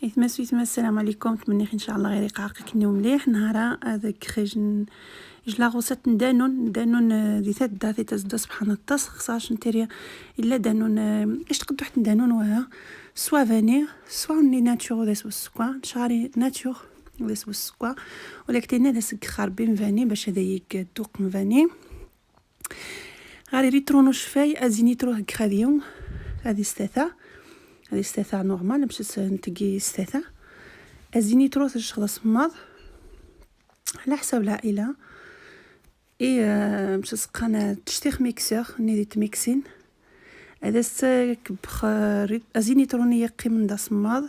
يتما السلام عليكم. نتمنى ان شاء الله غير يقعقك النوم مليح نهارا هذاك خرج لا غوصات دانون دي تدا في تزدا سبحان الله خصاش نتريا الا دانون ايش تقدر واحد دانون وها سوا فاني سوا ني ناتور ديس وسكوا شاري ناتور ديس وسكوا ولكن داس خربين فاني باش هذا يدوق فاني غاري ريترونو شفاي ازينيترو هك غاديو هذه استاثا نورمال باش نتقي استاثا ازينيترو تشخص ماض على حساب العائله باش سقنا تشتيخ ميكسور نيديت ميكسين هذا كبخ ازينيتروني يقي من داس ماض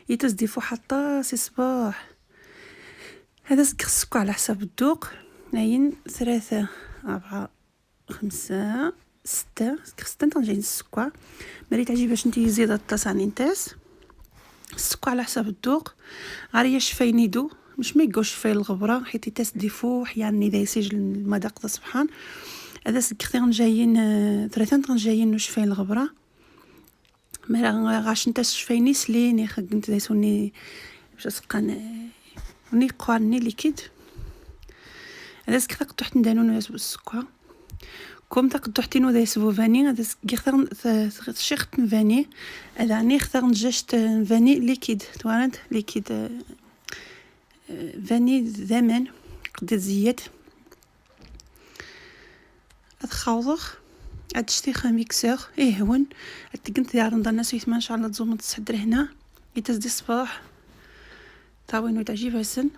يتزديفو حتى سي صباح هذا سكسكو على حساب الذوق عين 3 4 5 6 تنجي السكوا مريت تعجبك باش انت زيد الطاسه نتاس السكوا على حساب الذوق غير شفاي نيدو مش ما يقوش في الغبره حيت تسديفو يعني اذا يسجل المذاق سبحان هذا سكرتين جايين 3 جايين شفاي الغبره ما غاش انت شفايني سليني خدمت دايسوني باش سقان ني قواني ليكيد هذا سكرتين تحت ندانو السكوا كوم تقدر تحتينو دايس فاني هذا كيختار شيخت فاني هذا ني اختار نجشت فاني ليكيد توانت ليكيد فاني زمان قد زيت اتخوضخ اتشتي ميكسور هون اتقنت ديال رمضان الناس يتما ان شاء الله تزوم تصدر هنا يتزدي الصباح طاوين وتعجيب هسن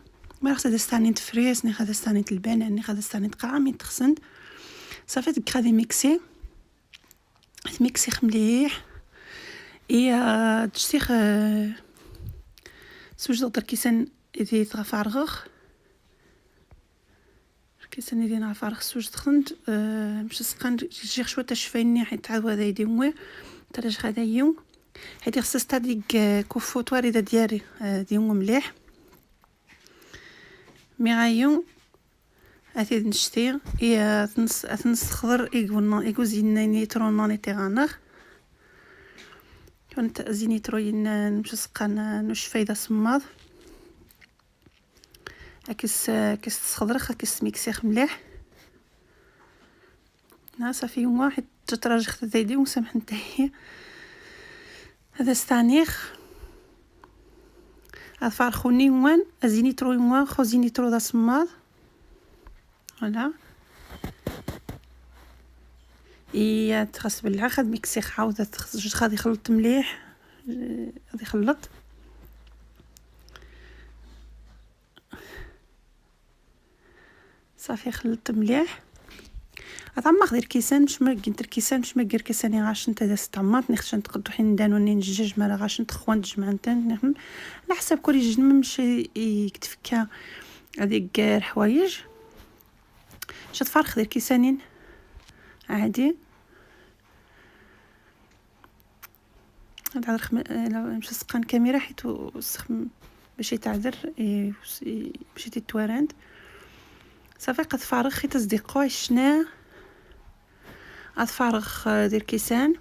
ما خصها دستاني تفريس ني خدا دستاني البنان ني خدا دستاني قامي تخسند صافي ديك غادي ميكسي مليح تشتيخ سوج دغدر كيسان يدي تغفارغخ كيسان يدي نعفارغ سوج دخنت باش سقان جيخ شويه تشفيني حيت عاد هذا يدي مو ترج هذا يوم حيت خصها ديك كوفوطوار اذا ديالي ديوم مليح مي غايون هاتي نشتي تنس خضر يقول زيناني تروناني تيغانغ كنت زينيترو نمشي سقان نشفي دا صماض كيس خضر كيس ميكسيخ مليح صافي واحد تتراجع خديدي وسامح نتاهي هذا استانيخ افارخوني وان زينيترو وان خو زينيترو دا صماض فوالا تخص بالله خد ميكسيخ عاود غادي يخلط مليح غادي يخلط صافي خلط مليح عطما خدير كيسان مش ما كنت الكيسان مش ما غير كيساني غاش نتا داس طماط نخش نتقدو حين دانو نجج ما غاش نتخوان جمع نتا على حساب كل جن مش يكتفكا هذيك الحوايج شات فارخ دير كيسانين عادي هذا مش سقان كاميرا حيت وسخم باش يتعذر باش يتوارند صافي قد فارغ خي تصديقوا شنا افارغ دير كيسان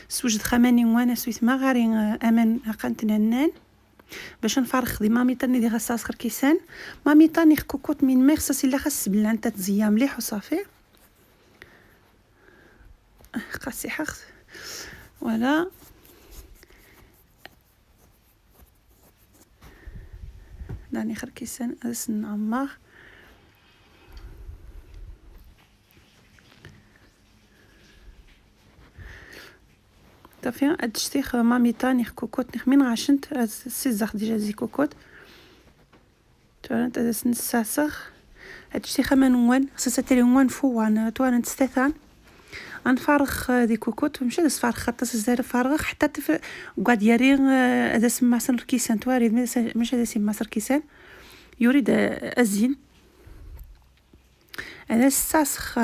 سوجد خماني وانا سويت ما غاري امان قنتنان باش نفرخ دي مامي تاني دي غساس كيسان مامي تاني كوكوت من ما خصها الا خاص بلا انت تزيا مليح وصافي قاسي حخ ولا داني خر كيسان اسن عمار صافي ادشتيخ مامي تاني كوكوت نخ من غاشنت سيزخ ديجا زي كوكوت تورنت هذا نساسخ ادشتيخ منوان خصها تريوان فوان توان تستثان انفارخ دي كوكوت ومشي داس فارخ حتى الزهر فارغ حتى قعد يري هذا سما سن كيسان تواريد مش هذا سما سر كيسان يريد ازين هذا ساسخ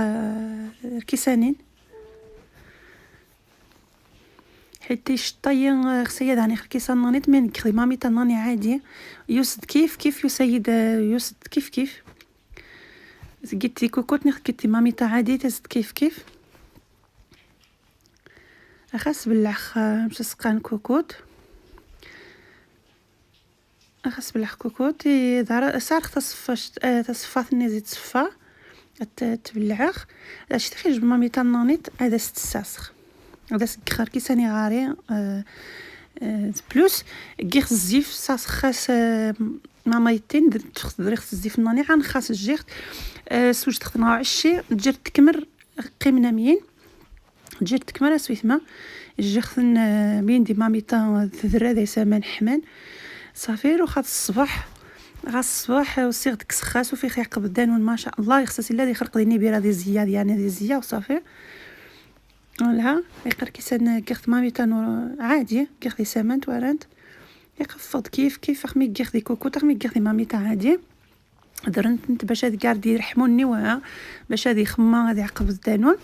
كيسانين حيت شطاي خصيا داني كيسان نانيت من كريمامي تناني عادي يوسد كيف يسيد يوسد كيف قلت لي كوكوت قلت لي مامي تا عادي تزد كيف اخاس بالعخ مش سقان كوكوت خاص بلح كوكوط يظهر صار تصفى ني زيت تصفى تبلعخ اش تخرج بمامي تنانيت هذا ستساسخ هذا سكر كيساني غاري بلوس كيخ الزيف ساس خاص مامايتين درت الزيف ناني عن خاص الجيخت سوج تخدنا عشي تجر تكمر قيمنا مين تجر تكمر سويثما جيخن بين دي مامي تا ذرا ذي سمان حمان صافي وخاط الصباح الصباح وصيغ ديك سخاس وفي يعقب الدانون ما شاء الله يخصص الا دي خرق ديني بيرا دي زياد يعني دي زيا وصافي ولا يقر كيسان كيخت مامي تانو عادي كيخ دي سمان توارنت يقفض كيف خمي كيخ دي كوكو تخمي كيخ دي مامي تا عادي درنت باش هاد كاع دي يرحموني وها باش هادي خما غادي يعقب الدانون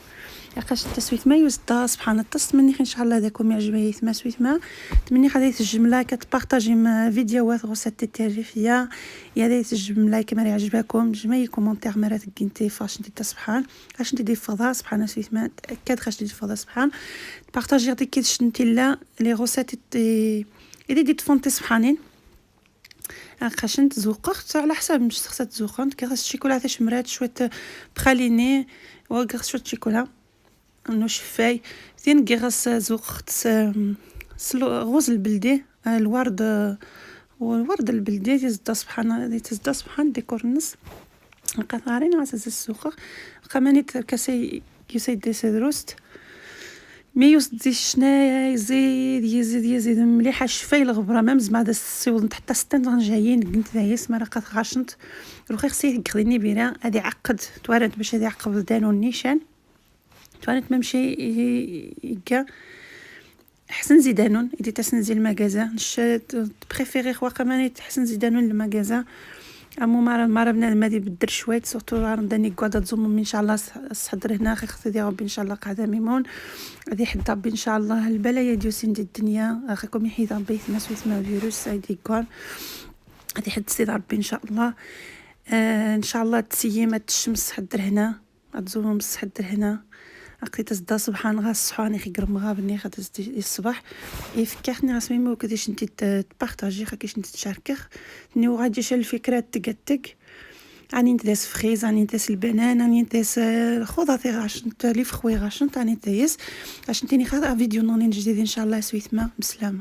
يقاش التسويت ما يوزدا سبحان التص مني ان شاء الله داكم يعجبني يثما سويت ما تمني غادي الجمله كتبارطاجي ما فيديوهات غوسات التعريفيه يا دايت الجمله كما يعجبكم جمعي كومونتير مرات كنتي فاش انت سبحان اش انت دي فضا سبحان سويت ما تاكد خاش دي فضا سبحان بارطاجي غادي كيش انت لا لي غوسات دي تفونتي سبحانين خاشن تزوقخت على حساب مش خصها تزوقن كاس الشيكولاته شمرات شويه بخاليني وكاس شويه شيكولا انه شفاي زين كيغاس زوقت غوز البلدي الورد والورد البلدي تزدا سبحان ديكور النص قطارين عزاز السوق قماني كاسي يسيد سدروست ميوس دي شنايا يزيد مليحه شفاي الغبره مام زعما هذا السيوض حتى ستان جايين كنت دايس ما راه غاشنت روخي خصي يخديني بيرا هادي عقد توارد باش هادي عقب دانو النيشان توانت ممشي يكا حسن زيدانون يدي تسنزي المغازا بريفيري خوا قماني تحسن زيدانون المغازا امو مره بنادم هادي بدر شويه سورتو رمضاني قاعده تزوم ان شاء الله الصدر هنا خص دي ربي ان شاء الله قاعده ميمون غادي يحد ربي ان شاء الله البلايا ديال سند الدنيا اخيكم يحيد ربي ما اسمه فيروس هادي كون غادي يحد سيد ربي ان شاء الله ان شاء الله تسيمات الشمس حضر هنا غتزوم بس حضر هنا عقيت تزدا سبحان غا الصحاني خي قرم غابني غتزدي الصباح يفكرني رسمي مو كديش انت تبارطاجي كيش انت تشاركخ ني غادي شال الفكرات تقتك اني نداس فريز اني نداس البنان اني نداس خضاتي غاشنت لي فخوي غاشنت اني تايس عشان تاني خاطر فيديو نونين جديد ان شاء الله سويت ما بسلامه.